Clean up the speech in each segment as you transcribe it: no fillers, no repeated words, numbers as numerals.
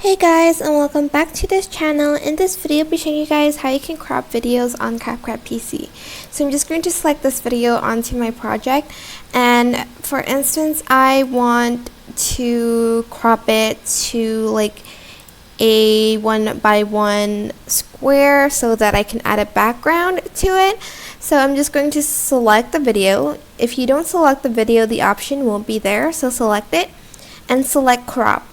Hey guys, and welcome back to this channel. In this video I'll be showing you guys how you can crop videos on CapCut PC. So I'm just going to select this video onto my project, and for instance I want to crop it to like a 1x1 square so that I can add a background to it. So I'm just going to select the video. If you don't select the video, the option won't be there, so select it and select crop.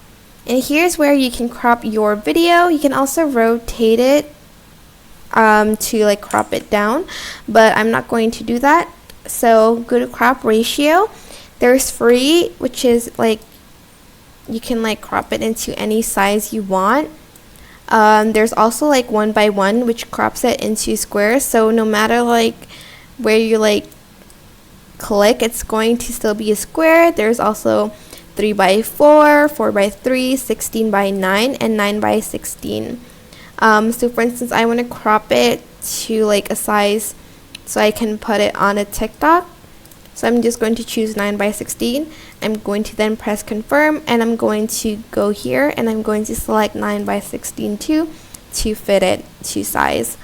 And here's where you can crop your video. You can also rotate it to like crop it down, but I'm not going to do that. So go to crop ratio. There's free, which is like you can like crop it into any size you want. There's also like 1x1, which crops it into squares, so no matter like where you like click, it's going to still be a square. There's also 3x4, 4x3, 16x9, and 9x16. So for instance, I want to crop it to like a size so I can put it on a TikTok. So I'm just going to choose 9x16. I'm going to then press confirm, and I'm going to go here and I'm going to select 9x16 too to fit it to size.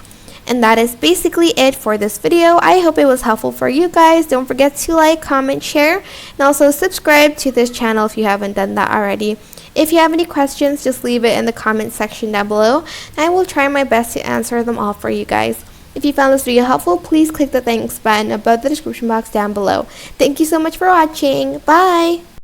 And that is basically it for this video. I hope it was helpful for you guys. Don't forget to like, comment, share, and also subscribe to this channel if you haven't done that already. If you have any questions, just leave it in the comment section down below, and I will try my best to answer them all for you guys. If you found this video helpful, please click the thanks button above the description box down below. Thank you so much for watching. Bye!